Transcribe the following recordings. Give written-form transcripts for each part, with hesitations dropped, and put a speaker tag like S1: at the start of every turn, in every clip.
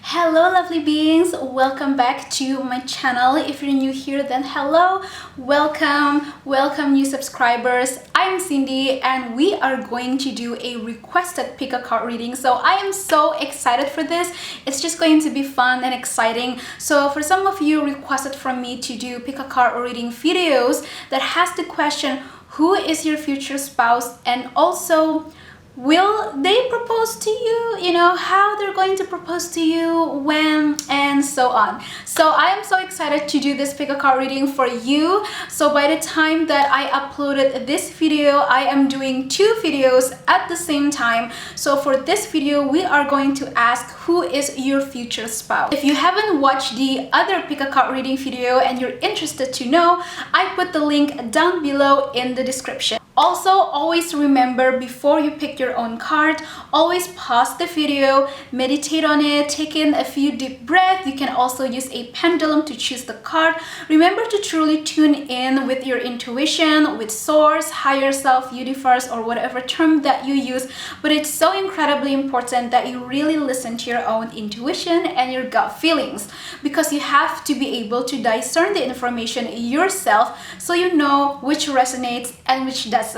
S1: Hello lovely beings, welcome back to my channel. If you're new here, then hello, welcome new subscribers. I'm Cindy and we are going to do a requested pick a card reading. So I am so excited for this. It's just going to be fun and exciting. So for some of you requested from me to do pick a card reading videos that has the question, who is your future spouse, and also will they propose to you, how they're going to propose to you, when, and so on. So I am so excited to do this pick a card reading for you. So by the time that I uploaded this video, I am doing two videos at the same time. So for this video, we are going to ask, who is your future spouse? If you haven't watched the other pick a card reading video and you're interested to know, I put the link down below in the description. Also, always remember, before you pick your own card, always pause the video, meditate on it, take in a few deep breaths. You can also use a pendulum to choose the card. Remember to truly tune in with your intuition, with source, higher self, universe, or whatever term that you use. But it's so incredibly important that you really listen to your own intuition and your gut feelings, because you have to be able to discern the information yourself so you know which resonates and which doesn't.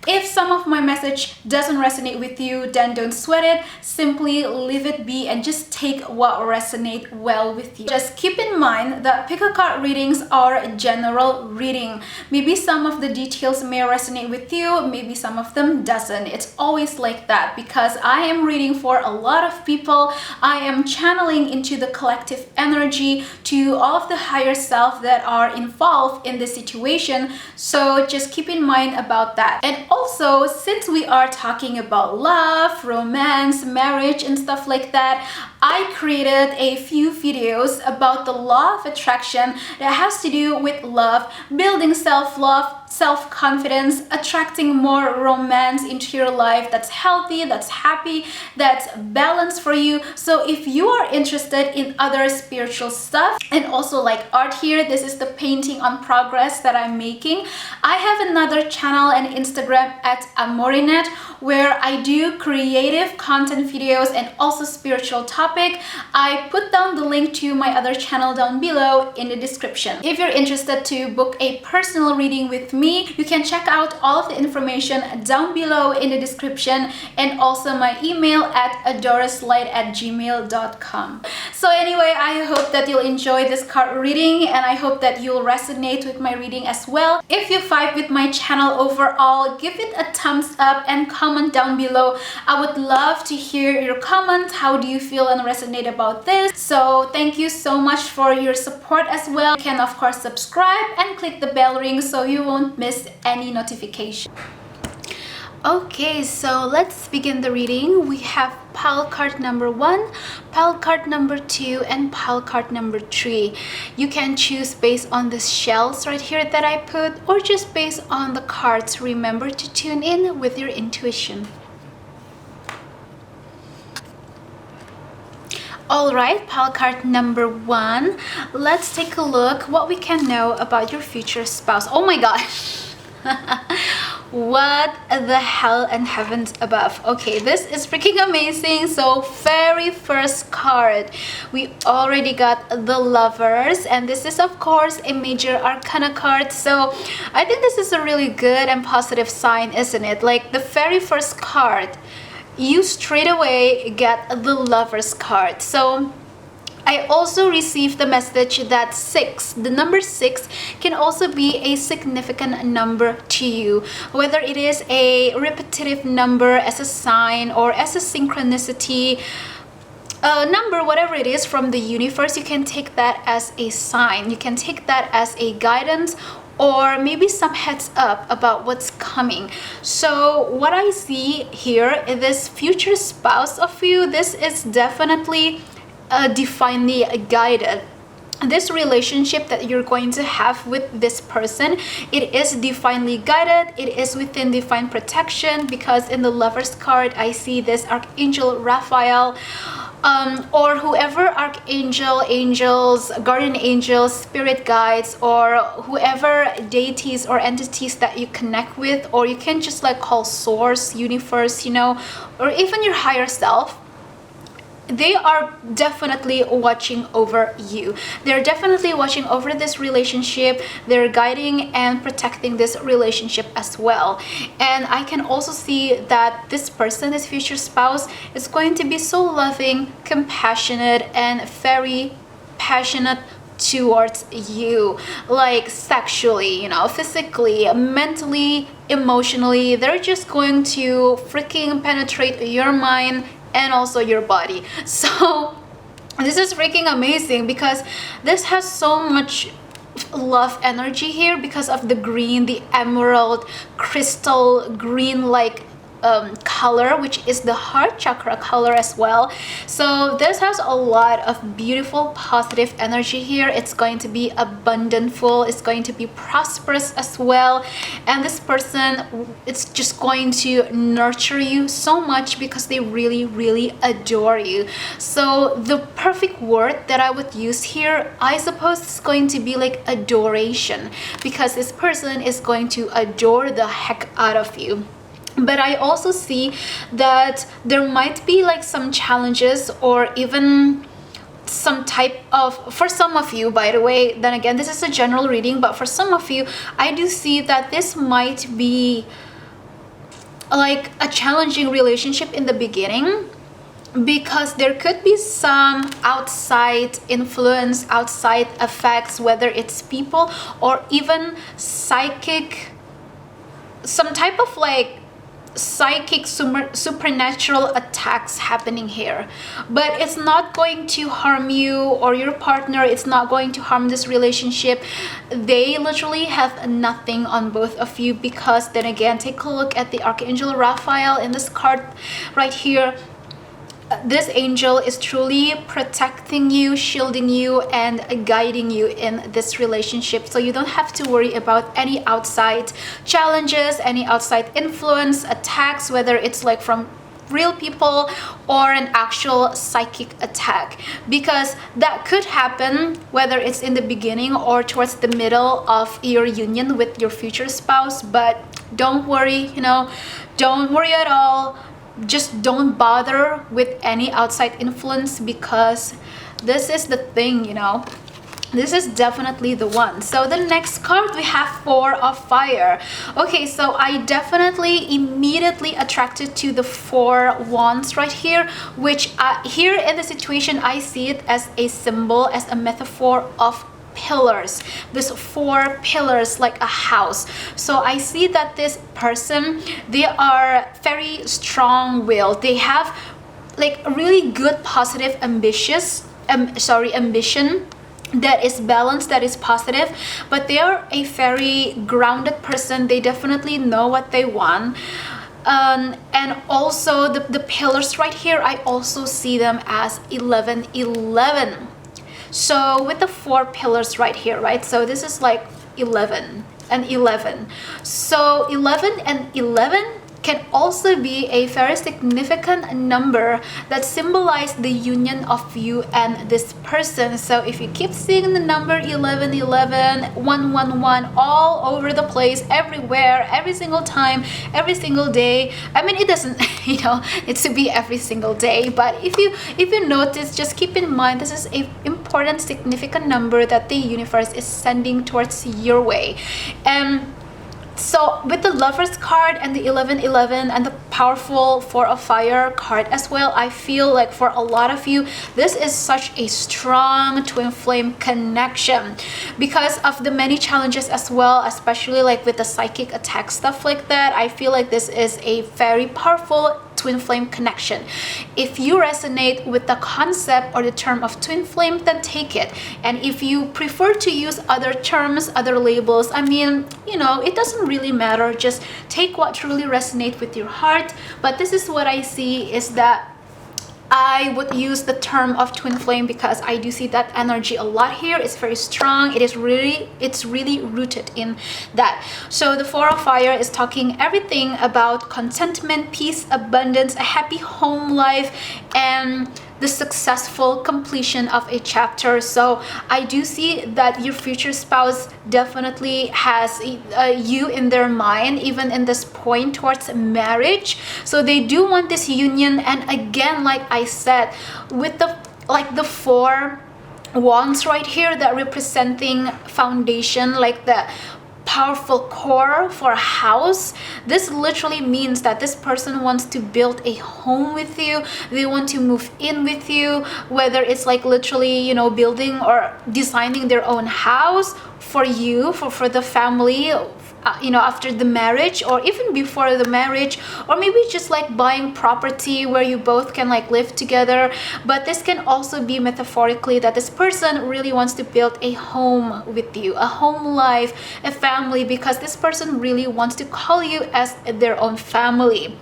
S1: If some of my message doesn't resonate with you, then don't sweat it. Simply leave it be and just take what resonates well with you. Just keep in mind that pick a card readings are general reading. Maybe some of the details may resonate with you, maybe some of them doesn't. It's always like that because I am reading for a lot of people. I am channeling into the collective energy to all of the higher self that are involved in the situation. So just keep in mind about that. And also, since we are talking about love, romance, marriage, and stuff like that, I created a few videos about the law of attraction that has to do with love, building self-love, self-confidence, attracting more romance into your life that's healthy, that's happy, that's balanced for you. So if you are interested in other spiritual stuff and also like art here, this is the painting on progress that I'm making. I have another channel and Instagram at Amourinette where I do creative content videos and also spiritual topic. I put down the link to my other channel down below in the description. If you're interested to book a personal reading with me, you can check out all of the information down below in the description, and also my email at adoraslight@gmail.com. So anyway, I hope that you'll enjoy this card reading and I hope that you'll resonate with my reading as well. If you vibe with my channel overall, give it a thumbs up and comment down below. I would love to hear your comments. How do you feel and resonate about this? So thank you so much for your support as well. You can of course subscribe and click the bell ring so you won't miss any notification. Okay, so let's begin the reading. We have pile card number 1, pile card number 2, and pile card number 3. You can choose based on the shells right here that I put, or just based on the cards. Remember to tune in with your intuition. Alright, pile card number 1. Let's take a look what we can know about your future spouse. Oh my gosh! What the hell and heavens above. Okay, this is freaking amazing. So very first card, we already got the Lovers, and this is of course a major arcana card. So I think this is a really good and positive sign, isn't it? Like the very first card, you straight away get the Lovers card. So I also received the message that the number 6 can also be a significant number to you, whether it is a repetitive number as a sign or as a synchronicity number, whatever it is from the universe. You can take that as a sign, you can take that as a guidance, or maybe some heads up about what's coming. So what I see here, this future spouse of you, this is definitely divinely guided. This relationship that you're going to have with this person, it is divinely guided, it is within divine protection, because in the Lovers card I see this Archangel Raphael, or whoever archangel, angels, guardian angels, spirit guides, or whoever deities or entities that you connect with, or you can just like call source, universe, or even your higher self. they are definitely watching over you. They're definitely watching over this relationship. They're guiding and protecting this relationship as well. And I can also see that this person, this future spouse, is going to be so loving, compassionate, and very passionate towards you, like sexually, you know, physically, mentally, emotionally. They're just going to freaking penetrate your mind and also your body. So this is freaking amazing because this has so much love energy here because of the green, the emerald crystal green like color, which is the heart chakra color as well. So this has a lot of beautiful positive energy here. It's going to be abundantful, it's going to be prosperous as well, and this person, it's just going to nurture you so much because they really adore you. So the perfect word that I would use here, I suppose, is going to be like adoration, because this person is going to adore the heck out of you. But I also see that there might be like some challenges, or even some type of, for some of you, by the way, then again, this is a general reading, but for some of you, I do see that this might be like a challenging relationship in the beginning, because there could be some outside influence, outside effects, whether it's people or even psychic, some type of like psychic supernatural attacks happening here. But it's not going to harm you or your partner. It's not going to harm this relationship. They literally have nothing on both of you, because then again, take a look at the Archangel Raphael in this card right here. This angel is truly protecting you, shielding you, and guiding you in this relationship. So you don't have to worry about any outside challenges, any outside influence, attacks, whether it's like from real people or an actual psychic attack, because that could happen whether it's in the beginning or towards the middle of your union with your future spouse. But don't worry, you know, don't worry at all. Just don't bother with any outside influence, because this is the thing, you know, this is definitely the one. So the next card, we have Four of Fire. Okay, so I definitely immediately attracted to the Four Wands right here, which here in the situation, I see it as a symbol, as a metaphor of pillars. This four pillars, like a house. So I see that this person, they are very strong-willed. They have like really good positive ambition that is balanced, that is positive, but they are a very grounded person. They definitely know what they want. And also the pillars right here, I also see them as 1111. So with the four pillars right here, right? So this is like 11 and 11. So 11 and 11 can also be a very significant number that symbolize the union of you and this person. So if you keep seeing the number 11, 11, 111 all over the place, everywhere, every single time, every single day. I mean, it doesn't, you know, it's to be every single day, but if you notice, just keep in mind this is a important, significant number that the universe is sending towards your way. So with the Lovers card and the 1111 and the powerful Four of Fire card as well, I feel like for a lot of you, this is such a strong twin flame connection because of the many challenges as well, especially like with the psychic attack stuff like that. I feel like this is a very powerful twin flame connection. If you resonate with the concept or the term of twin flame, then take it. And if you prefer to use other terms, other labels, I mean, you know, it doesn't really matter. Just take what truly resonates with your heart. But this is what I see, is that I would use the term of twin flame because I do see that energy a lot here. It's very strong. It's really rooted in that. So the Four of Fire is talking everything about contentment, peace, abundance, a happy home life, and the successful completion of a chapter. So I do see that your future spouse definitely has you in their mind, even in this point towards marriage. So they do want this union. And again, like I said, with the four wands right here that representing foundation, like the powerful core for a house, this literally means that this person wants to build a home with you. They want to move in with you, whether it's like literally, you know, building or designing their own house for you, for the family, you know, after the marriage or even before the marriage, or maybe just like buying property where you both can like live together. But this can also be metaphorically that this person really wants to build a home with you, a home life, a family, because this person really wants to call you as their own family.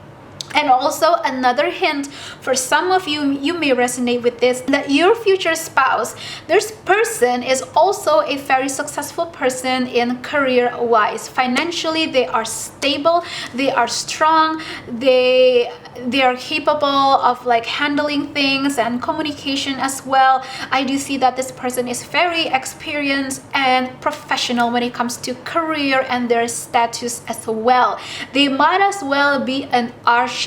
S1: And also another hint for some of you, you may resonate with this, that your future spouse, this person is also a very successful person in career wise. Financially, they are stable, they are strong, they are capable of like handling things and communication as well. I do see that this person is very experienced and professional when it comes to career and their status as well. They might as well be an architect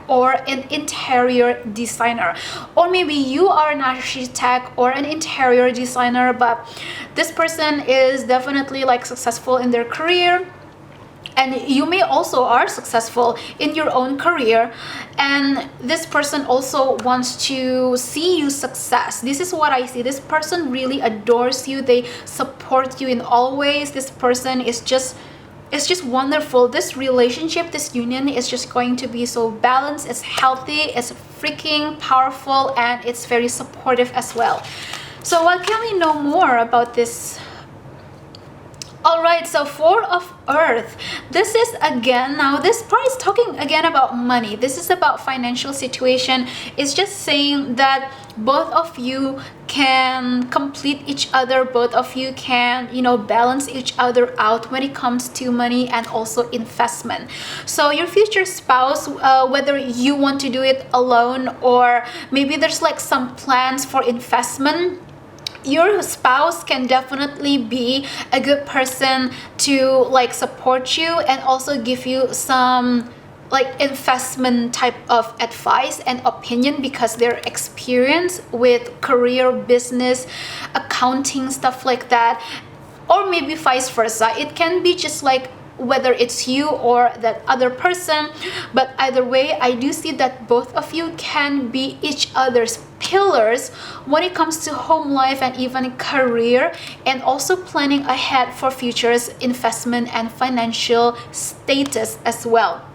S1: or an interior designer, or maybe you are an architect or an interior designer, but this person is definitely like successful in their career, and you may also are successful in your own career, and this person also wants to see you success. This is what I see. This person really adores you. They support you in all ways. This person is just, it's just wonderful. This relationship, this union is just going to be so balanced, it's healthy, it's freaking powerful, and it's very supportive as well. So what can we know more about this? Alright, so Four of Earth. This is again, now this part is talking again about money. This is about financial situation. It's just saying that both of you can complete each other. Both of you can, you know, balance each other out when it comes to money and also investment. So your future spouse, whether you want to do it alone or maybe there's like some plans for investment, your spouse can definitely be a good person to like support you and also give you some like investment type of advice and opinion, because they're experienced with career, business, accounting, stuff like that. Or maybe vice versa. It can be just like whether it's you or that other person, but either way, I do see that both of you can be each other's pillars when it comes to home life and even career, and also planning ahead for futures investment and financial status as well.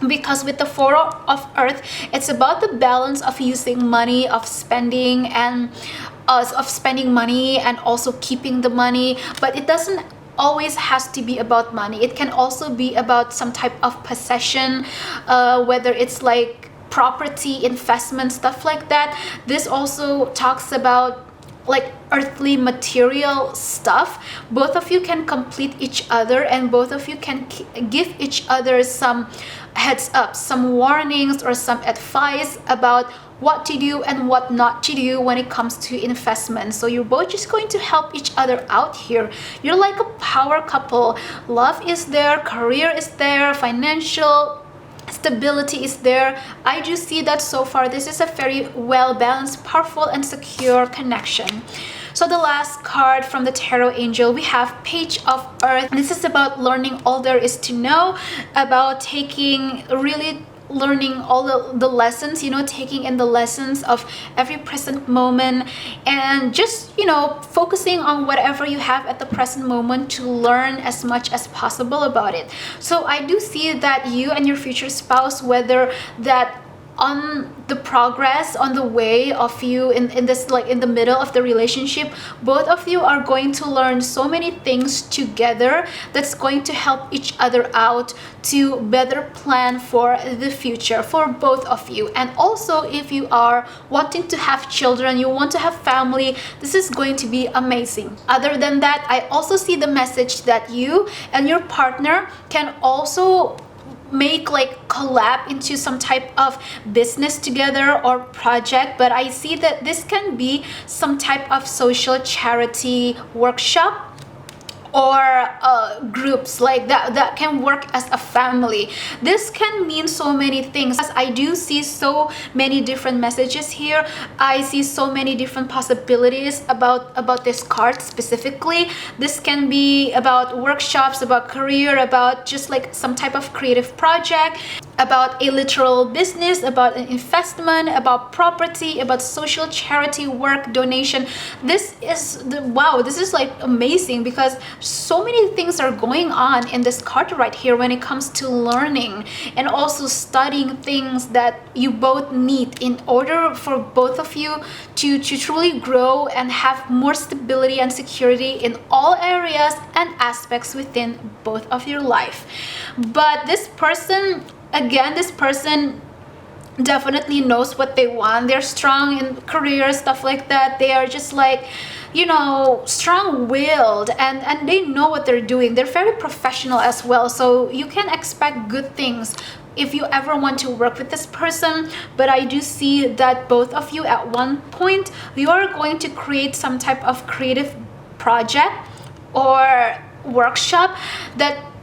S1: Because with the Four of Earth, it's about the balance of using money, of spending and of spending money and also keeping the money. But it doesn't always has to be about money. It can also be about some type of possession, whether it's like property, investment, stuff like that. This also talks about like earthly material stuff. Both of you can complete each other, and both of you can give each other some heads up, some warnings or some advice about what to do and what not to do when it comes to investment. So you're both just going to help each other out here. You're like a power couple. Love is there, career is there, financial stability is there. I do see that so far this is a very well balanced, powerful and secure connection. So the last card from the Tarot Angel, we have Page of Earth. This is about learning all there is to know, about really learning all the lessons, you know, taking in the lessons of every present moment, and just, you know, focusing on whatever you have at the present moment to learn as much as possible about it. So I do see that you and your future spouse, whether that on the progress, on the way of you in this, like in the middle of the relationship, both of you are going to learn so many things together that's going to help each other out to better plan for the future for both of you. And also, if you are wanting to have children, you want to have family, this is going to be amazing. Other than that, I also see the message that you and your partner can also make like collab into some type of business together or project, but I see that this can be some type of social charity workshop or groups like that can work as a family. This can mean so many things. As I do see so many different messages here, I see so many different possibilities about this card specifically. This can be about workshops, about career, about just like some type of creative project, about a literal business, about an investment, about property, about social charity work, donation. This is wow, this is like amazing, because so many things are going on in this card right here when it comes to learning and also studying things that you both need in order for both of you to truly grow and have more stability and security in all areas and aspects within both of your life. But this person, again, this person definitely knows what they want. They're strong in career, stuff like that. They are just like, you know, strong-willed, and they know what they're doing. They're very professional as well, so you can expect good things if you ever want to work with this person. But I do see that both of you at one point, you are going to create some type of creative project or workshop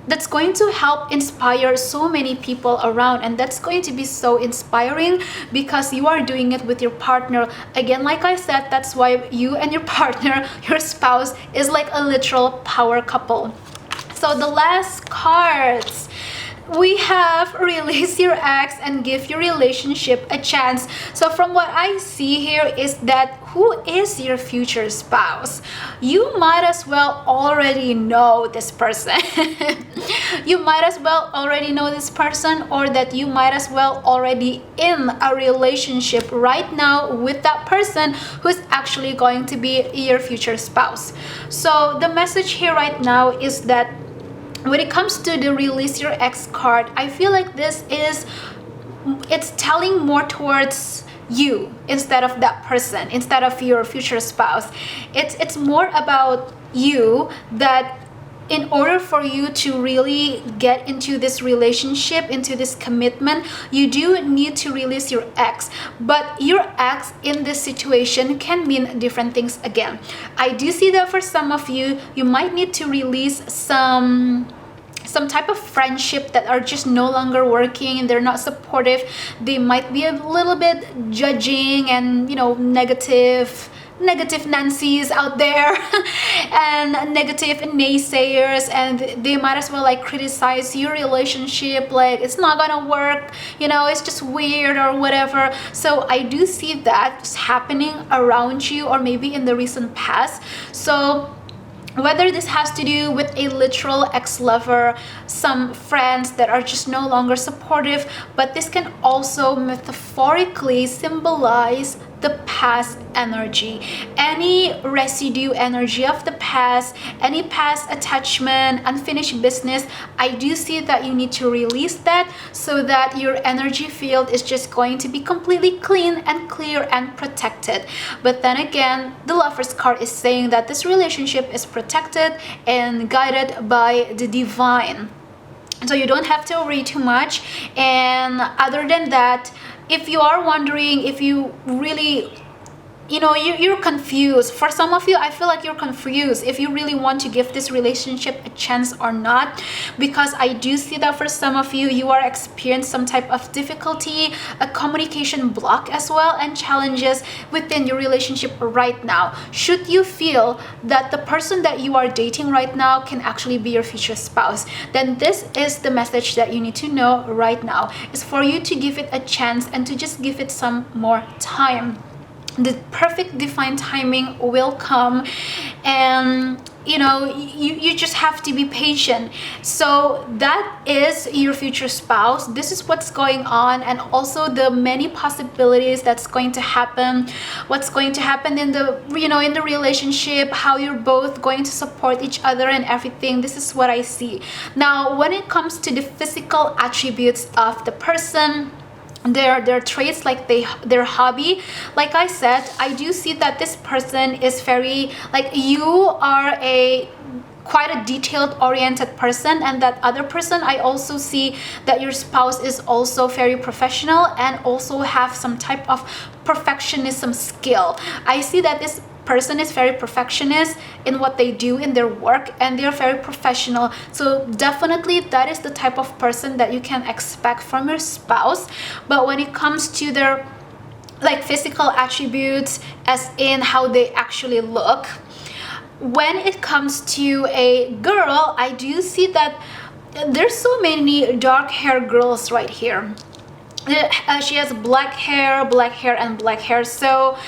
S1: that's going to help inspire so many people around, and that's going to be so inspiring because you are doing it with your partner. Again, like I said, that's why you and your partner, your spouse, is like a literal power couple. So the last cards, we have release your ex and give your relationship a chance. So from what I see here is that who is your future spouse? You might as well already know this person. You might as well already know this person, or that you might as well already in a relationship right now with that person who's actually going to be your future spouse. So the message here right now is that when it comes to the release your ex card, I feel like it's telling more towards you instead of that person, instead of your future spouse. It's more about you, that in order for you to really get into this relationship, into this commitment, you do need to release your ex. But your ex in this situation can mean different things again. I do see that for some of you, you might need to release some type of friendship that are just no longer working. They're not supportive. They might be a little bit judging and, you know, negative Nancy's out there and negative naysayers, and they might as well like criticize your relationship, like it's not gonna work, you know, it's just weird or whatever. So I do see that happening around you, or maybe in the recent past. So whether this has to do with a literal ex-lover, some friends that are just no longer supportive, but this can also metaphorically symbolize the past energy, any residue energy of the past, any past attachment, unfinished business. I do see that you need to release that so that your energy field is just going to be completely clean and clear and protected. But then again, the Lover's card is saying that this relationship is protected and guided by the divine. So you don't have to worry too much. And other than that, if you are wondering, if you really, you know, you're confused. For some of you, I feel like you're confused if you really want to give this relationship a chance or not, because I do see that for some of you, you are experiencing some type of difficulty, a communication block as well, and challenges within your relationship right now. Should you feel that the person that you are dating right now can actually be your future spouse, then this is the message that you need to know right now, is for you to give it a chance and to just give it some more time. The perfect divine timing will come, and you know, you just have to be patient. So that is your future spouse. This is what's going on, and also the many possibilities that's going to happen, what's going to happen in the, you know, in the relationship, how you're both going to support each other and everything. This is what I see. Now, when it comes to the physical attributes of the person, their traits, like their hobby, like I said, I do see that this person is very, like, you are a quite a detailed oriented person, and that other person, I also see that your spouse is also very professional and also have some type of perfectionism skill. I see that this person is very perfectionist in what they do in their work, and they're very professional. So definitely that is the type of person that you can expect from your spouse. But when it comes to their like physical attributes, as in how they actually look, when it comes to a girl, I do see that there's so many dark hair girls right here. She has black hair, and black hair. So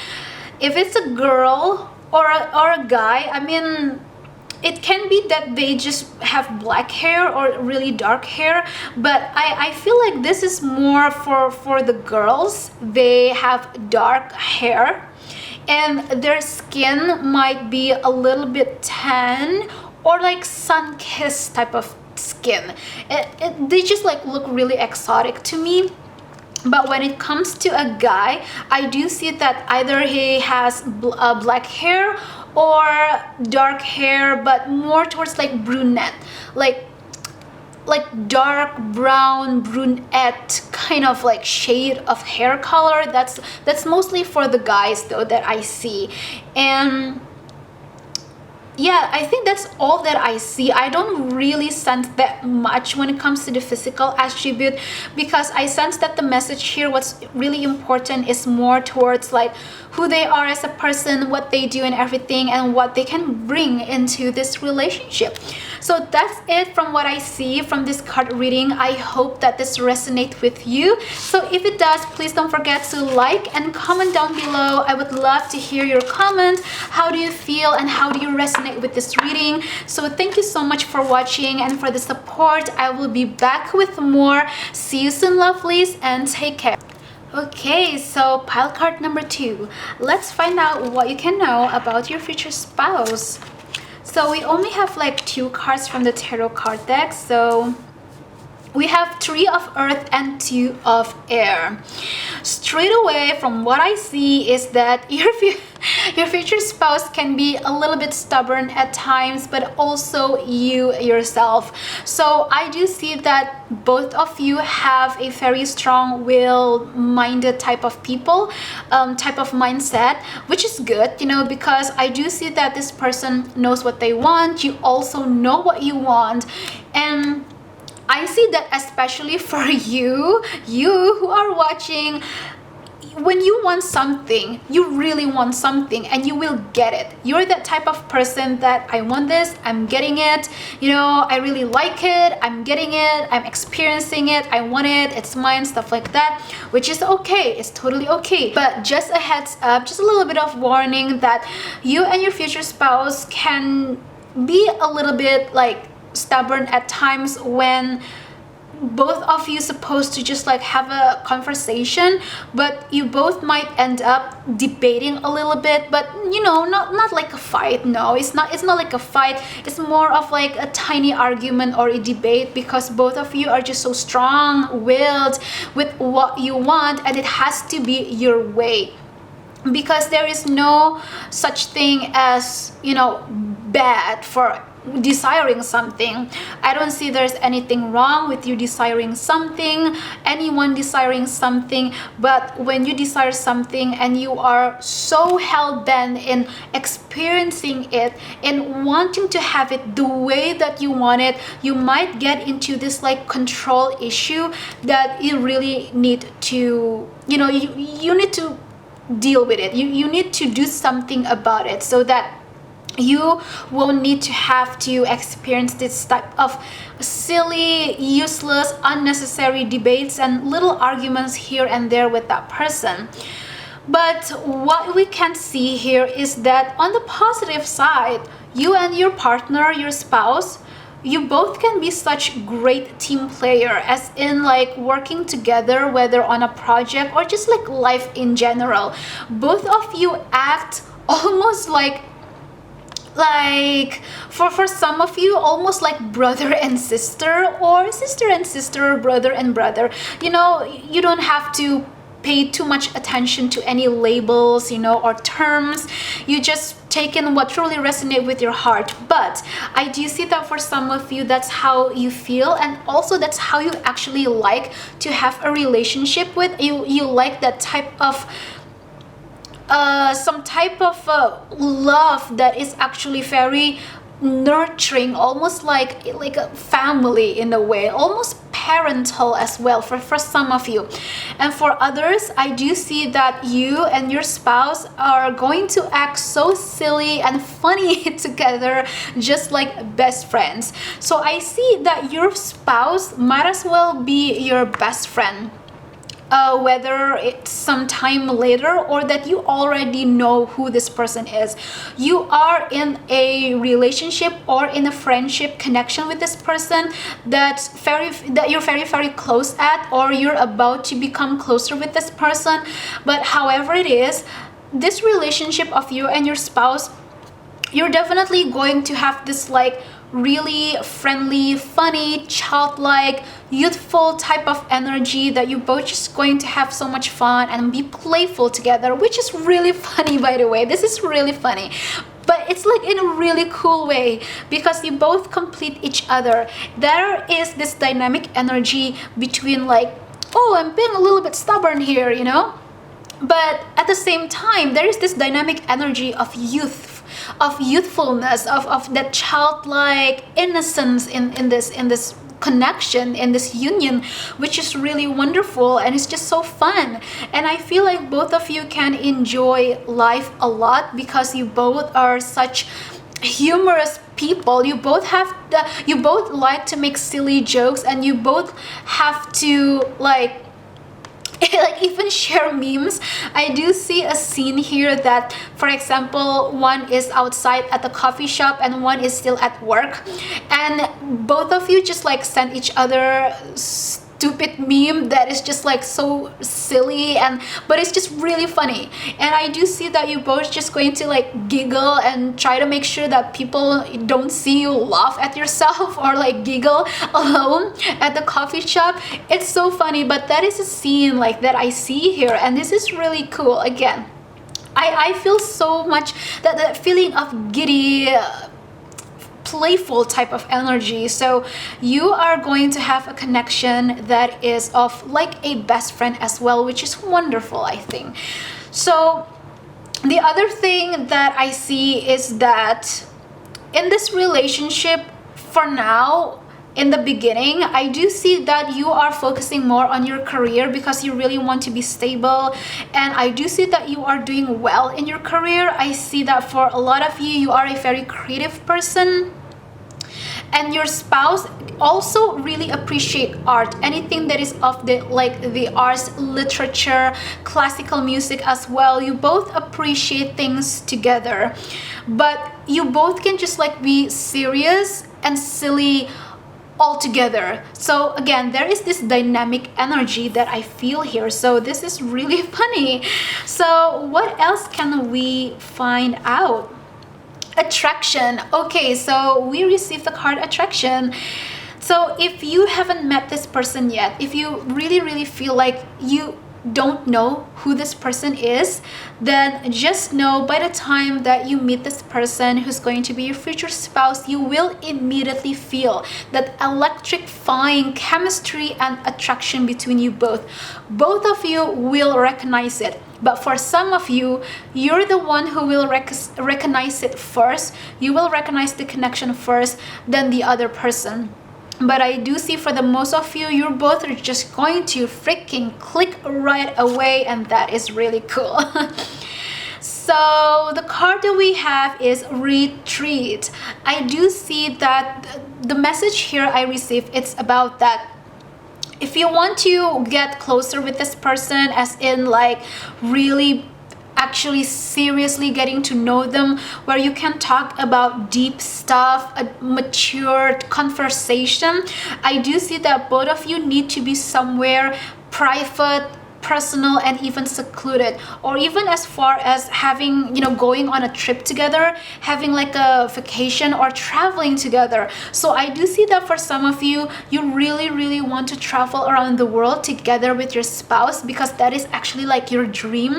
S1: if it's a girl or a guy, I mean, it can be that they just have black hair or really dark hair, but I feel like this is more for the girls. They have dark hair and their skin might be a little bit tan or like sun-kissed type of skin. They just like look really exotic to me. But when it comes to a guy, I do see that either he has black hair or dark hair, but more towards like brunette, like dark brown brunette kind of like shade of hair color. That's mostly for the guys though that I see. And yeah, I think that's all that I see. I don't really sense that much when it comes to the physical attribute, because I sense that the message here, what's really important is more towards like who they are as a person, what they do and everything, and what they can bring into this relationship. So that's it from what I see from this card reading. I hope that this resonates with you. So if it does, please don't forget to like and comment down below. I would love to hear your comments. How do you feel and how do you resonate with this reading? So thank you so much for watching and for the support. I will be back with more. See you soon, lovelies, and take care. Okay, so pile card number 2. Let's find out what you can know about your future spouse. So we only have like 2 cards from the tarot card deck. So we have 3 of earth and 2 of air. Straight away from what I see is that your future spouse can be a little bit stubborn at times, but also you yourself. So I do see that both of you have a very strong will-minded type of people, type of mindset, which is good, you know, because I do see that this person knows what they want. You also know what you want. And I see that especially for you who are watching, when you want something, you really want something and you will get it. You're that type of person that I want this, I'm getting it, you know, I really like it, I'm getting it, I'm experiencing it, I want it, it's mine, stuff like that, which is okay, it's totally okay. But just a heads up, just a little bit of warning that you and your future spouse can be a little bit like stubborn at times when both of you supposed to just like have a conversation, but you both might end up debating a little bit, but you know, not like a fight. No, it's not like a fight. It's more of like a tiny argument or a debate, because both of you are just so strong-willed with what you want, and it has to be your way, because there is no such thing as, you know, bad for desiring something. I don't see there's anything wrong with you desiring something, anyone desiring something, but when you desire something and you are so hell-bent in experiencing it and wanting to have it the way that you want it, you might get into this like control issue that you really need to, you know, you need to deal with it. You need to do something about it so that you won't need to have to experience this type of silly, useless, unnecessary debates and little arguments here and there with that person. But what we can see here is that on the positive side, you and your partner, your spouse, you both can be such great team player, as in like working together, whether on a project or just like life in general. Both of you act almost like for some of you almost like brother and sister, or sister and sister, brother and brother. You know, you don't have to pay too much attention to any labels, you know, or terms. You just take in what truly resonates with your heart. But I do see that for some of you, that's how you feel, and also that's how you actually like to have a relationship with. You like that type of some type of love that is actually very nurturing, almost like a family in a way, almost parental as well for some of you. And for others, I do see that you and your spouse are going to act so silly and funny together, just like best friends. So I see that your spouse might as well be your best friend. Whether it's sometime later or that you already know who this person is. You are in a relationship or in a friendship connection with this person that you're very close at, or you're about to become closer with this person. But however it is, this relationship of you and your spouse, you're definitely going to have this like really friendly, funny, childlike, youthful type of energy that you both just going to have so much fun and be playful together, which is really funny, by the way. This is really funny, but it's like in a really cool way, because you both complete each other. There is this dynamic energy between like, oh, I'm being a little bit stubborn here, you know, but at the same time there is this dynamic energy of youthfulness, of that childlike innocence in this connection, in this union, which is really wonderful, and it's just so fun. And I feel like both of you can enjoy life a lot because you both are such humorous people. You both like to make silly jokes, and you both have to like even share memes. I do see a scene here that, for example, one is outside at the coffee shop and one is still at work, and both of you just like send each other stupid meme that is just like so silly, but it's just really funny. And I do see that you both just going to like giggle and try to make sure that people don't see you laugh at yourself or like giggle alone at the coffee shop. It's so funny, but that is a scene like that I see here, and this is really cool. Again, I feel so much that feeling of giddy, playful type of energy. So you are going to have a connection that is of like a best friend as well, which is wonderful, I think. So the other thing that I see is that in this relationship, for now, in the beginning, I do see that you are focusing more on your career because you really want to be stable, and I do see that you are doing well in your career. I see that for a lot of you, you are a very creative person, and your spouse also really appreciate art, anything that is of the arts, literature, classical music as well. You both appreciate things together, but you both can just like be serious and silly all together. So again, there is this dynamic energy that I feel here. So this is really funny. So what else can we find out? Attraction. Okay, so we received the card attraction. So if you haven't met this person yet, if you really feel like you don't know who this person is, then just know by the time that you meet this person who's going to be your future spouse, you will immediately feel that electrifying chemistry and attraction between you both. Both of you will recognize it. But for some of you, you're the one who will recognize it first. You will recognize the connection first than the other person. But I do see for the most of you, you're both are just going to freaking click right away, and that is really cool. So the card that we have is retreat. I do see that the message here I received, it's about that if you want to get closer with this person, as in like really actually seriously getting to know them, where you can talk about deep stuff, a matured conversation, I do see that both of you need to be somewhere private, personal and even secluded, or even as far as having, going on a trip together, having like a vacation or traveling together. So I do see that for some of you, you really want to travel around the world together with your spouse, because that is actually like your dream.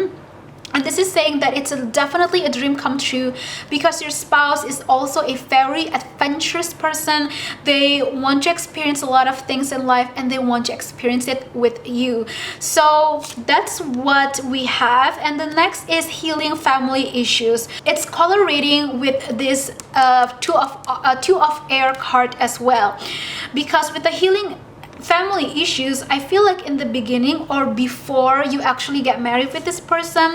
S1: And this is saying that it's definitely a dream come true, because your spouse is also a very adventurous person. They want to experience a lot of things in life, and they want to experience it with you. So that's what we have. And the next is healing family issues. It's correlating with this two of air card as well, because with the healing family issues, I feel like in the beginning or before you actually get married with this person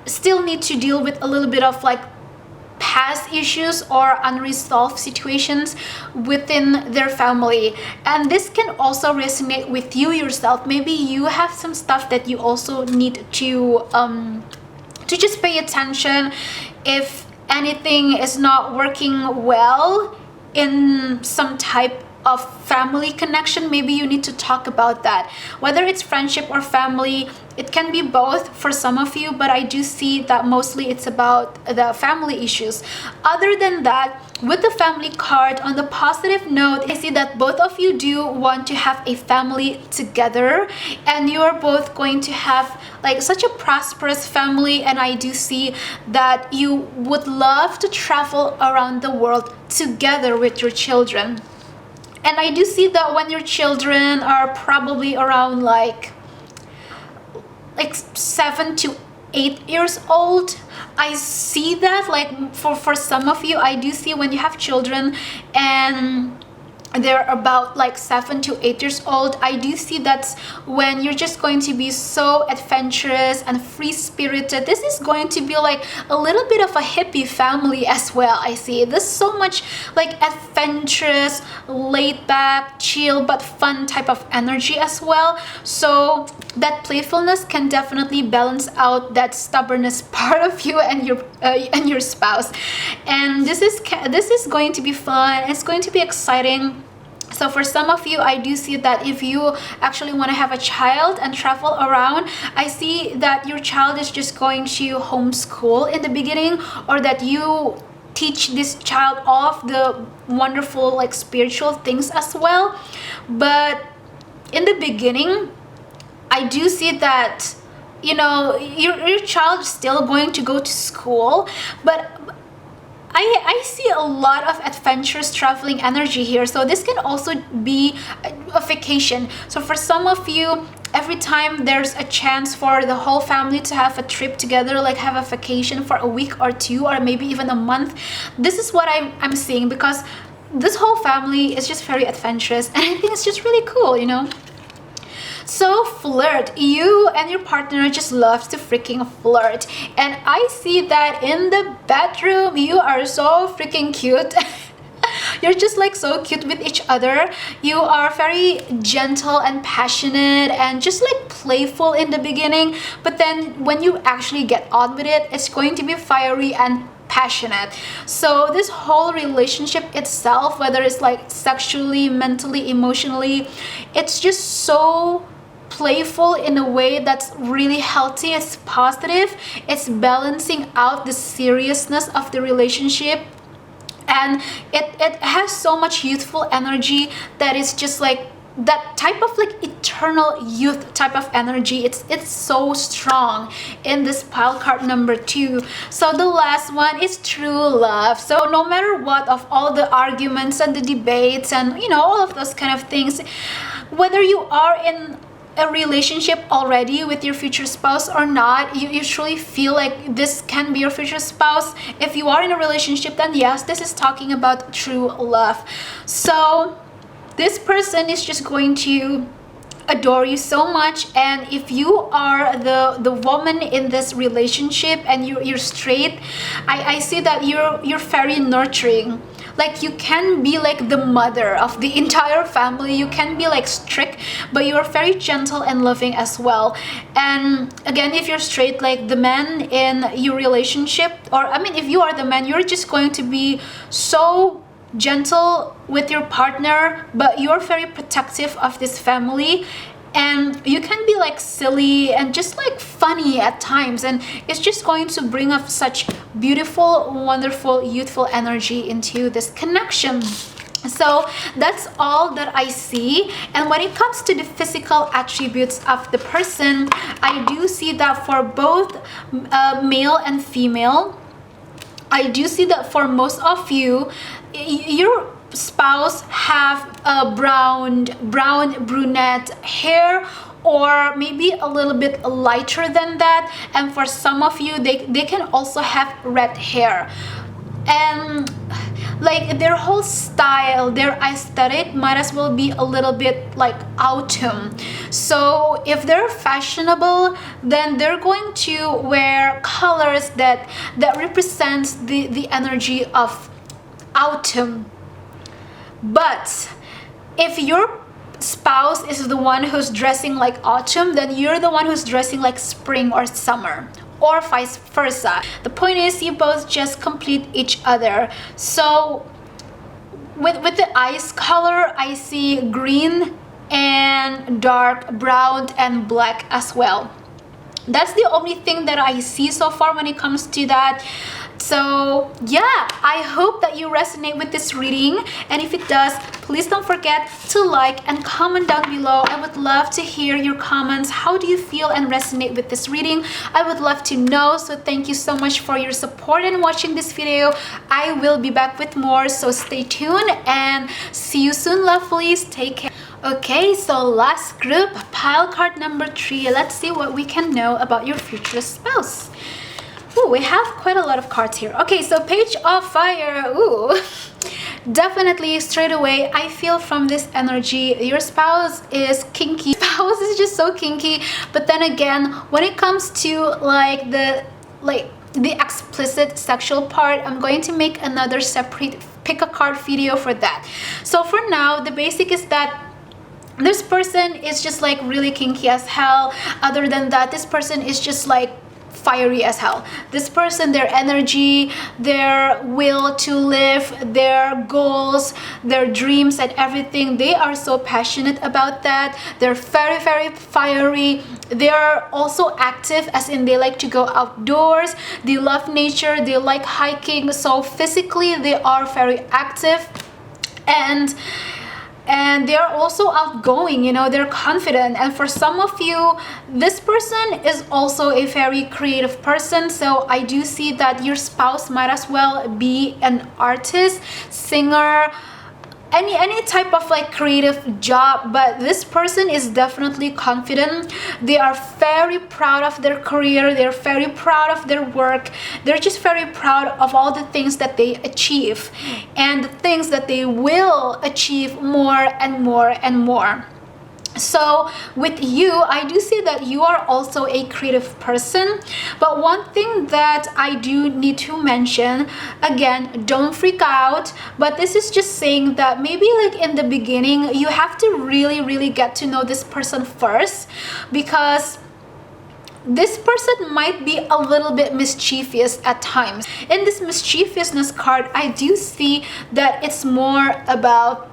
S1: still need to deal with a little bit of like past issues or unresolved situations within their family. And this can also resonate with you yourself. Maybe you have some stuff that you also need to just pay attention. If anything is not working well in some type of family connection, maybe you need to talk about that. Whether it's friendship or family, it can be both for some of you, but I do see that mostly it's about the family issues. Other than that, with the family card, on the positive note, I see that both of you do want to have a family together, and you are both going to have like such a prosperous family. And I do see that you would love to travel around the world together with your children. And I do see that when your children are probably around like 7 to 8 years old, I see that like for some of you, I do see when you have children and they're about like 7 to 8 years old, I do see that's when you're just going to be so adventurous and free-spirited. This is going to be like a little bit of a hippie family as well. I see this so much like adventurous, laid back, chill but fun type of energy as well. So that playfulness can definitely balance out that stubbornness part of you and your spouse. And this is going to be fun. It's going to be exciting. So for some of you, I do see that if you actually want to have a child and travel around, I see that your child is just going to homeschool in the beginning, or that you teach this child all of the wonderful like spiritual things as well. But in the beginning, I do see that your child is still going to go to school, but I see a lot of adventurous traveling energy here. So this can also be a vacation. So for some of you, every time there's a chance for the whole family to have a trip together, like have a vacation for a week or two, or maybe even a month, this is what I'm seeing, because this whole family is just very adventurous, and I think it's just really cool, So flirt. You and your partner just loves to freaking flirt. And I see that in the bedroom, you are so freaking cute. You're just like so cute with each other. You are very gentle and passionate and just like playful in the beginning. But then when you actually get on with it, it's going to be fiery and passionate. So this whole relationship itself, whether it's like sexually, mentally, emotionally, it's just so playful in a way that's really healthy. It's positive. It's balancing out the seriousness of the relationship, and it has so much youthful energy that is just like that type of like eternal youth type of energy. It's so strong in this pile card number 2. So the last one is true love. So no matter what of all the arguments and the debates and all of those kind of things, whether you are in a relationship already with your future spouse or not, you truly feel like this can be your future spouse. If you are in a relationship, then yes, this is talking about true love. So this person is just going to adore you so much. And if you are the woman in this relationship and you're straight, I see that you're very nurturing. Like you can be like the mother of the entire family. You can be like strict, but you're very gentle and loving as well. And again, if you're straight, like the man in your relationship, or I mean, if you are the man, you're just going to be so gentle with your partner, but you're very protective of this family. and you can be like silly and just like funny at times, and it's just going to bring up such beautiful, wonderful, youthful energy into this connection. So that's all that I see. And when it comes to the physical attributes of the person, I do see that for both male and female, I do see that for most of you, your spouse have a brown brunette hair, or maybe a little bit lighter than that, and for some of you, they can also have red hair. And like their whole style, their aesthetic might as well be a little bit like autumn. So if they're fashionable, then they're going to wear colors that represents the energy of autumn. But if your spouse is the one who's dressing like autumn, then you're the one who's dressing like spring or summer, or vice versa. The point is, you both just complete each other. So with the eyes color, I see green and dark brown and black as well. That's the only thing that I see so far when it comes to that. So yeah, I hope that you resonate with this reading, and if it does, please don't forget to like and comment down below. I would love to hear your comments. How do you feel and resonate with this reading? I would love to know. So thank you so much for your support and watching this video. I will be back with more, so stay tuned and see you soon, lovelies. Take care. Okay, so last group, pile card number 3. Let's see what we can know about your future spouse. Ooh, we have quite a lot of cards here. Okay, so Page of Fire. Ooh, definitely straight away I feel from this energy your spouse is kinky. Spouse is just so kinky. But then again, when it comes to like the explicit sexual part, I'm going to make another separate pick a card video for that. So for now, the basic is that this person is just like really kinky as hell. Other than that, this person is just like fiery as hell. This person, their energy, their will to live, their goals, their dreams and everything, they are so passionate about that. They're very, very fiery. They are also active, as in they like to go outdoors. They love nature. They like hiking. So physically, they are very active. And they're also outgoing, you know, they're confident. And for some of you, this person is also a very creative person. So I do see that your spouse might as well be an artist, singer, any type of like creative job. But this person is definitely confident. They are very proud of their career. They're very proud of their work. They're just very proud of all the things that they achieve and the things that they will achieve more and more and more. So with you, I do see that you are also a creative person. But one thing that I do need to mention, again, don't freak out, but this is just saying that maybe like in the beginning, you have to really get to know this person first, because this person might be a little bit mischievous at times. In this mischievousness card, I do see that it's more about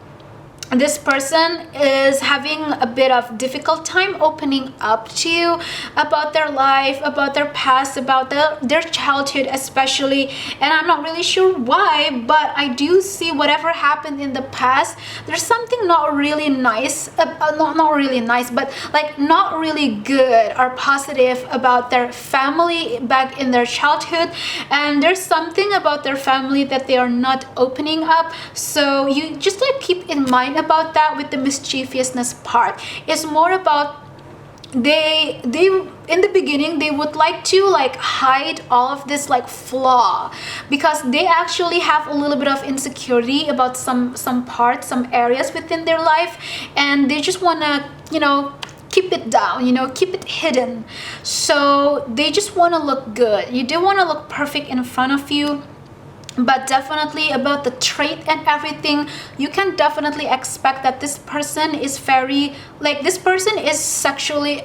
S1: this person is having a bit of difficult time opening up to you about their life, about their past, about their childhood especially. And I'm not really sure why, but I do see whatever happened in the past, there's something not really nice, not really nice, but like not really good or positive about their family back in their childhood. And there's something about their family that they are not opening up. So you just like keep in mind about that with the mischievousness part. It's more about they in the beginning they would like to like hide all of this like flaw, because they actually have a little bit of insecurity about some parts, some areas within their life, and they just want to, you know, keep it down, you know, keep it hidden. So they just want to look good. You do want to look perfect in front of you. But definitely about the trait and everything, you can definitely expect that this person is very, like, this person is sexually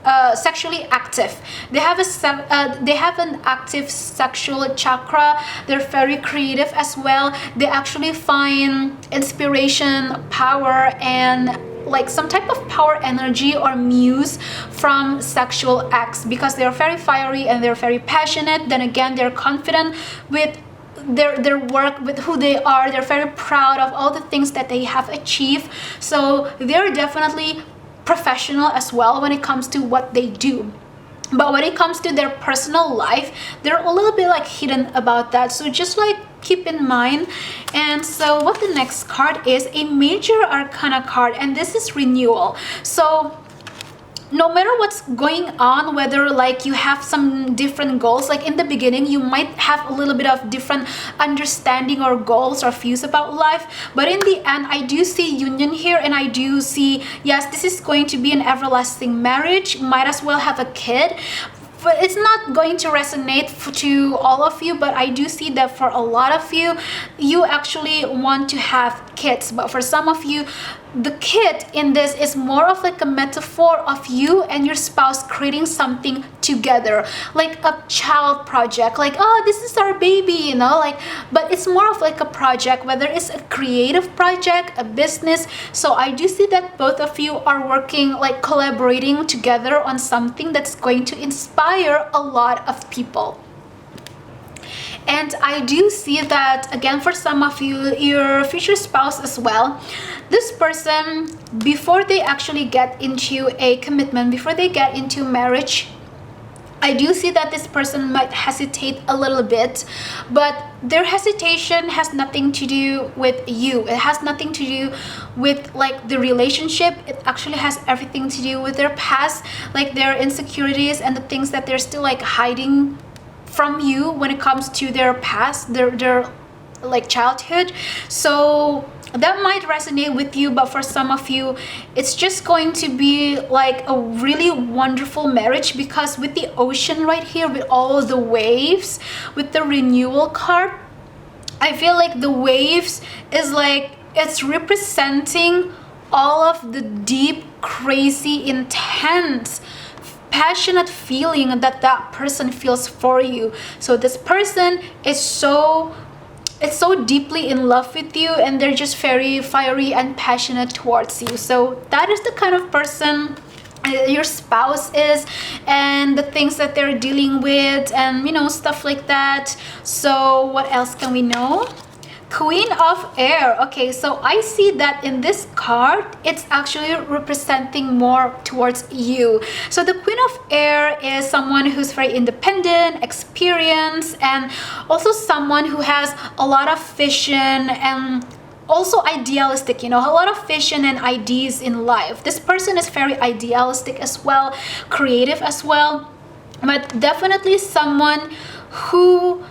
S1: active. They have an active sexual chakra. They're very creative as well. They actually find inspiration, power, and like some type of power energy or muse from sexual acts, because they're very fiery and they're very passionate. Then again, they're confident with their work, with who they are. They're very proud of all the things that they have achieved. So they're definitely professional as well when it comes to what they do. But when it comes to their personal life, they're a little bit like hidden about that. So just like keep in mind. And so what the next card is, a major arcana card, and this is renewal. So no matter what's going on, whether like you have some different goals, like in the beginning you might have a little bit of different understanding or goals or views about life, but in the end I do see union here, and I do see, yes, this is going to be an everlasting marriage, might as well have a kid. But it's not going to resonate to all of you, but I do see that for a lot of you, you actually want to have kids. But for some of you, the kid in this is more of like a metaphor of you and your spouse creating something together, like a child project, like, oh, this is our baby, you know, like, but it's more of like a project, whether it's a creative project, a business. So I do see that both of you are working, like collaborating together on something that's going to inspire a lot of people. And I do see that again for some of you, your future spouse as well, this person, before they actually get into a commitment, before they get into marriage, I do see that this person might hesitate a little bit, but their hesitation has nothing to do with you. It has nothing to do with like the relationship. It actually has everything to do with their past, like their insecurities and the things that they're still like hiding from you when it comes to their past, their like childhood. So that might resonate with you, but for some of you it's just going to be like a really wonderful marriage, because with the ocean right here, with all the waves, with the renewal card, I feel like the waves is like, it's representing all of the deep, crazy, intense, passionate feeling that that person feels for you. So this person is so deeply in love with you, and they're just very fiery and passionate towards you. So that is the kind of person your spouse is, and the things that they're dealing with, and you know, stuff like that. So what else can we know? Queen of Air. Okay, so I see that in this card, it's actually representing more towards you. So the Queen of Air is someone who's very independent, experienced, and also someone who has a lot of vision and also idealistic, you know, a lot of vision and ideas in life. This person is very idealistic as well, creative as well, but definitely someone who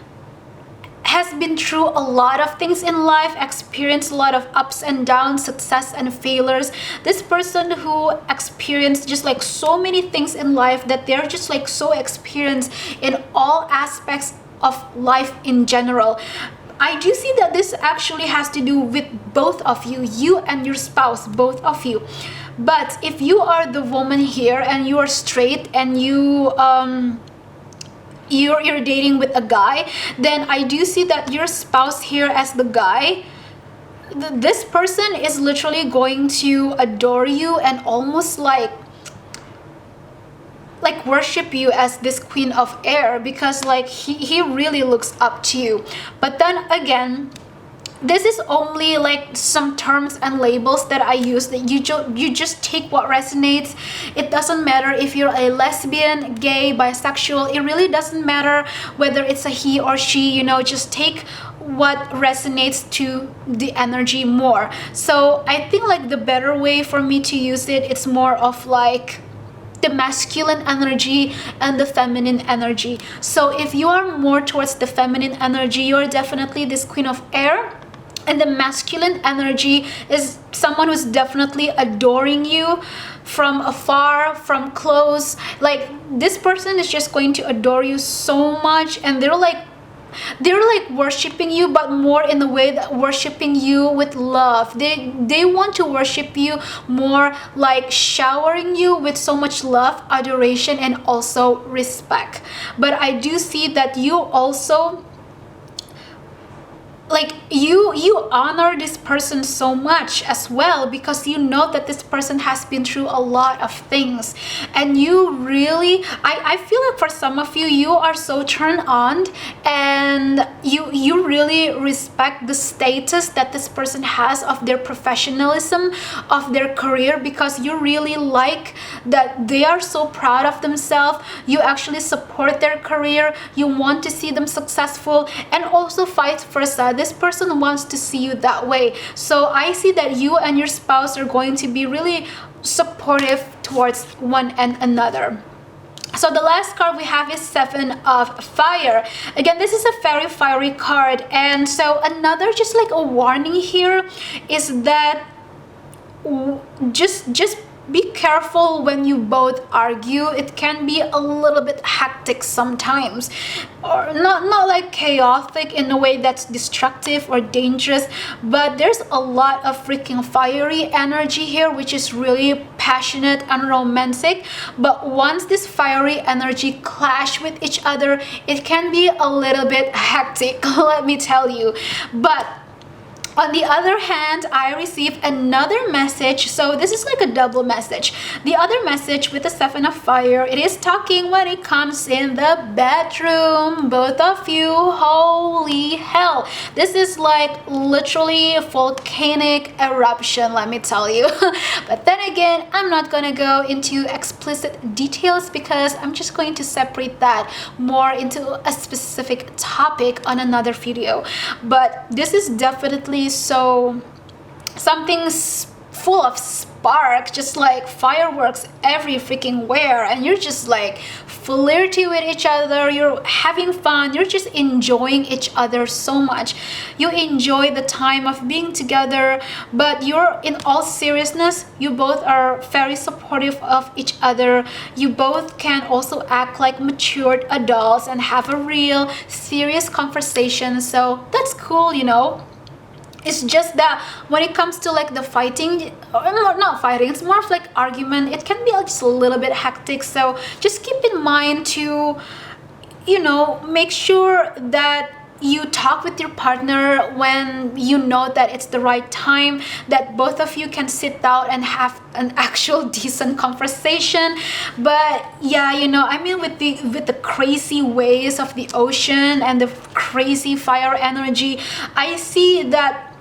S1: has been through a lot of things in life, experienced a lot of ups and downs, success and failures. This person who experienced just like so many things in life, that they're just like so experienced in all aspects of life in general. I do see that this actually has to do with both of you, you and your spouse, both of you. But if you are the woman here and you are straight and you're dating with a guy, then I do see that your spouse here as the guy, this person is literally going to adore you and almost like worship you as this Queen of Air, because like he really looks up to you. But then again, this is only like some terms and labels that I use, that you just take what resonates. It doesn't matter if you're a lesbian, gay, bisexual. It really doesn't matter whether it's a he or she, you know, just take what resonates to the energy more. So I think like the better way for me to use it, it's more of like the masculine energy and the feminine energy. So if you are more towards the feminine energy, you're definitely this Queen of Air. And the masculine energy is someone who's definitely adoring you from afar, from close. Like this person is just going to adore you so much, and they're like worshiping you, but more in the way that worshiping you with love. They want to worship you more, like showering you with so much love, adoration, and also respect. But I do see that you also like you honor this person so much as well, because you know that this person has been through a lot of things, and you really, I feel like for some of you, you are so turned on, and you really respect the status that this person has of their professionalism, of their career, because you really like that they are so proud of themselves. You actually support their career, you want to see them successful, and also vice versa, this person wants to see you that way. So I see that you and your spouse are going to be really supportive towards one and another. So the last card we have is Seven of Fire. Again, this is a very fiery card, and so another just like a warning here is that just be careful when you both argue. It can be a little bit hectic sometimes, or not like chaotic in a way that's destructive or dangerous, but there's a lot of freaking fiery energy here, which is really passionate and romantic. But once this fiery energy clash with each other, it can be a little bit hectic, let me tell you. But on the other hand, I received another message. So this is like a double message. The other message with the Seven of Fire, it is talking when it comes in the bedroom. Both of you, holy hell. This is like literally a volcanic eruption, let me tell you. But then again, I'm not gonna go into explicit details because I'm just going to separate that more into a specific topic on another video. But this is definitely so something's full of spark, just like fireworks every freaking where, and you're just like flirty with each other, you're having fun, you're just enjoying each other so much. You enjoy the time of being together, but you're, in all seriousness, you both are very supportive of each other. You both can also act like matured adults and have a real serious conversation, so that's cool, you know. It's just that when it comes to like the fighting, or not fighting, it's more of like argument, it can be just a little bit hectic. So just keep in mind to, you know, make sure that you talk with your partner when you know that it's the right time, that both of you can sit down and have an actual decent conversation. But yeah, you know, I mean, with the crazy waves of the ocean and the crazy fire energy, I see that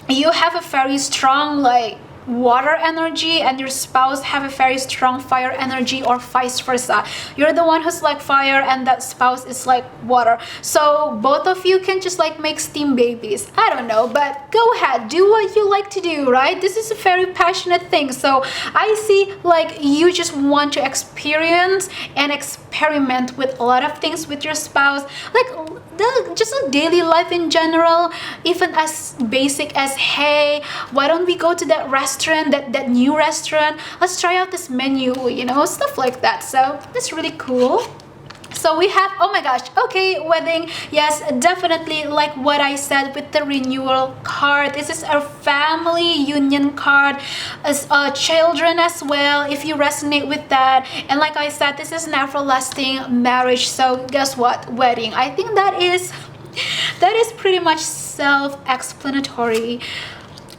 S1: you have a very strong like water energy and your spouse have a very strong fire energy, or vice versa. You're the one who's like fire and that spouse is like water, so both of you can just like make steam babies. I don't know, but go ahead, do what you like to do, right? This is a very passionate thing, so I see like you just want to experience and experiment with a lot of things with your spouse, like just a daily life in general, even as basic as, hey, why don't we go to that restaurant, that new restaurant, let's try out this menu, you know, stuff like that. So that's really cool. So we have, oh my gosh, okay, wedding. Yes, definitely, like what I said with the renewal card, this is a family union card, as children as well, if you resonate with that. And like I said, this is an everlasting marriage. So guess what, wedding, I think that is pretty much self-explanatory.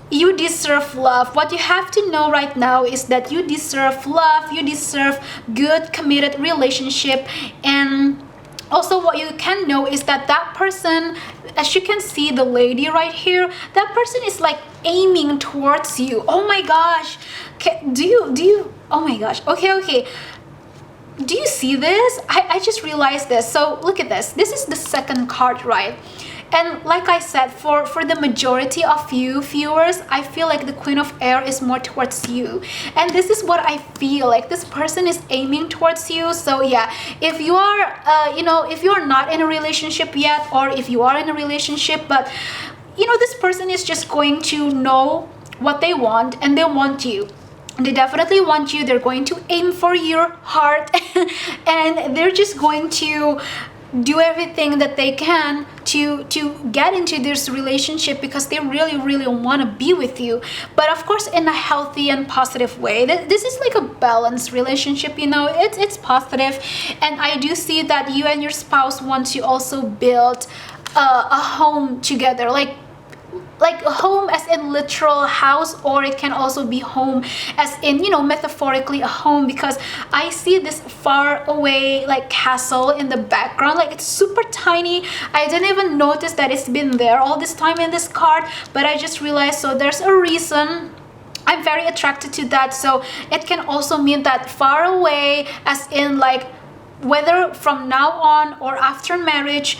S1: You deserve love. What you have to know right now is that you deserve love, you deserve good committed relationship. And also what you can know is that that person, as you can see, the lady right here, that person is like aiming towards you. Oh my gosh, do you oh my gosh, okay, do you see this? I just realized this. So look at this, this is the second card, right? And like I said, for the majority of you viewers, I feel like the Queen of Air is more towards you. And this is what I feel like, this person is aiming towards you. So yeah, if you are, you know, if you're not in a relationship yet, or if you are in a relationship, but you know, this person is just going to know what they want, and they want you. They definitely want you. They're going to aim for your heart and they're just going to do everything that they can to get into this relationship, because they really want to be with you, but of course in a healthy and positive way. This is like a balanced relationship, you know, it's positive. And I do see that you and your spouse want to also build a home together, like a home as in literal house, or it can also be home as in, you know, metaphorically a home, because I see this far away like castle in the background. Like it's super tiny. I didn't even notice that it's been there all this time in this card, but I just realized, so there's a reason I'm very attracted to that. So it can also mean that far away as in like whether from now on or after marriage,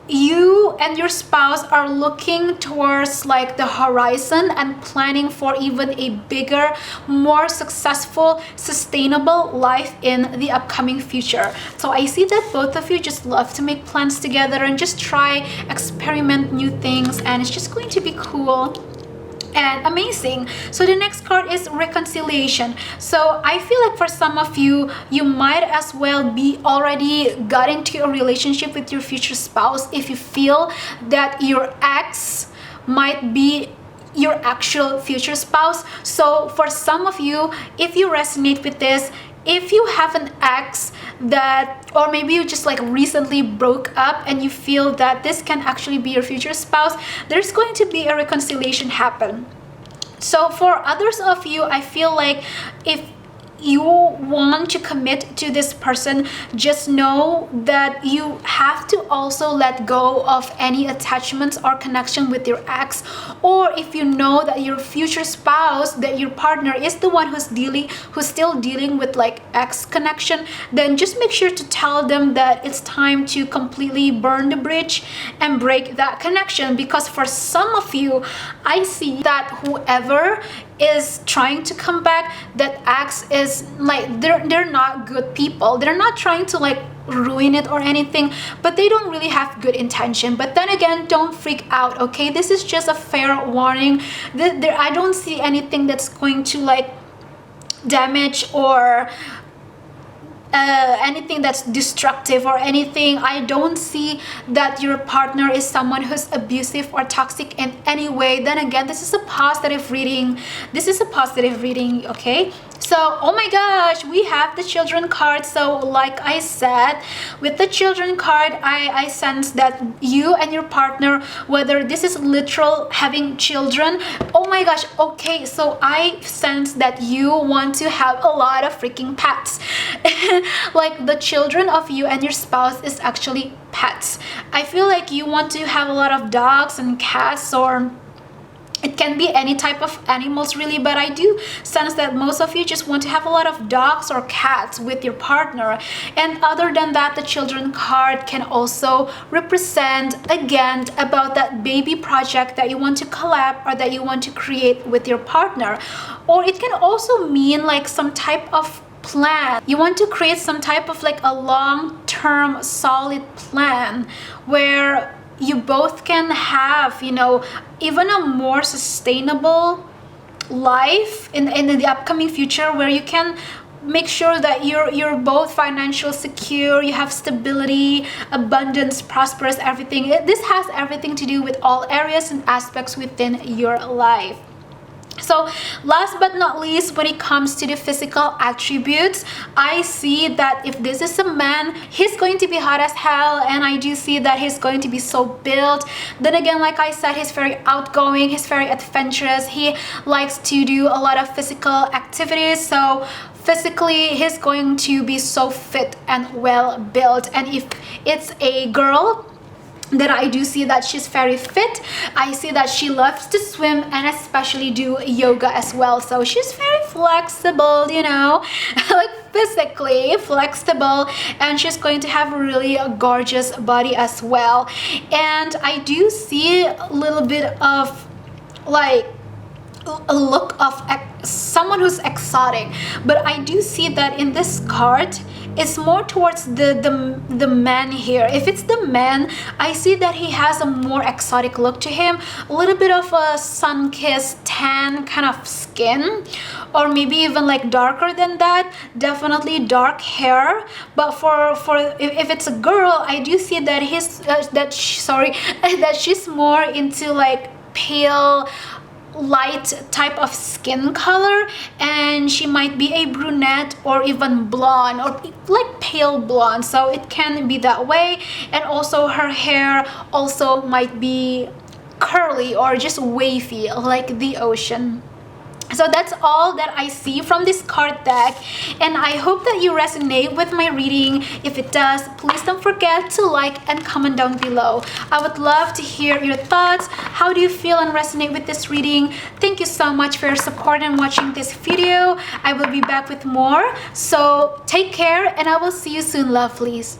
S1: you and your spouse are looking towards like the horizon and planning for even a bigger, more successful, sustainable life in the upcoming future. So I see that both of you just love to make plans together and just try, experiment new things, and it's just going to be cool and amazing. So the next card is reconciliation. So I feel like for some of you, you might as well be already got into a relationship with your future spouse if you feel that your ex might be your actual future spouse. So for some of you, if you resonate with this, if you have an ex that, or maybe you just like recently broke up and you feel that this can actually be your future spouse, there's going to be a reconciliation happen. So for others of you, I feel like if you want to commit to this person, just know that you have to also let go of any attachments or connection with your ex. Or if you know that your future spouse, that your partner is the one who's still dealing with like ex connection, then just make sure to tell them that it's time to completely burn the bridge and break that connection. Because for some of you, I see that whoever is trying to come back, that ex is like, they're not good people. They're not trying to like ruin it or anything, but they don't really have good intention. But then again, don't freak out, okay? This is just a fair warning. I don't see anything that's going to like damage or anything that's destructive or anything. I don't see that your partner is someone who's abusive or toxic in any way. Then again, this is a positive reading. This is a positive reading, okay? So, oh my gosh, we have the children card. So like I said, with the children card, I sense that you and your partner, whether this is literal having children, oh my gosh, okay, so I sense that you want to have a lot of freaking pets. Like the children of you and your spouse is actually pets. I feel like you want to have a lot of dogs and cats, or it can be any type of animals really, but I do sense that most of you just want to have a lot of dogs or cats with your partner. And other than that, the children card can also represent, again, about that baby project that you want to collab or that you want to create with your partner. Or it can also mean like some type of plan. You want to create some type of like a long-term solid plan where you both can have, you know, even a more sustainable life in the upcoming future, where you can make sure that you're both financially secure, you have stability, abundance, prosperous, everything. This has everything to do with all areas and aspects within your life. So last but not least, when it comes to the physical attributes, I see that if this is a man, he's going to be hot as hell, and I do see that he's going to be so built. Then again, like I said, he's very outgoing, he's very adventurous, he likes to do a lot of physical activities. So physically, he's going to be so fit and well built. And if it's a girl, then I do see that she's very fit. I see that she loves to swim and especially do yoga as well. So she's very flexible, you know, like physically flexible, and she's going to have a really gorgeous body as well. And I do see a little bit of like a look of someone who's exotic, but I do see that in this card it's more towards the man here. If it's the man, I see that he has a more exotic look to him, a little bit of a sun-kissed tan kind of skin, or maybe even like darker than that, definitely dark hair. But if it's a girl, I do see that that she's more into like pale light type of skin color, and she might be a brunette or even blonde or like pale blonde, so it can be that way. And also her hair also might be curly or just wavy like the ocean. So that's all that I see from this card deck, and I hope that you resonate with my reading. If it does, please don't forget to like and comment down below. I would love to hear your thoughts. How do you feel and resonate with this reading? Thank you so much for your support and watching this video. I will be back with more, so take care and I will see you soon, lovelies.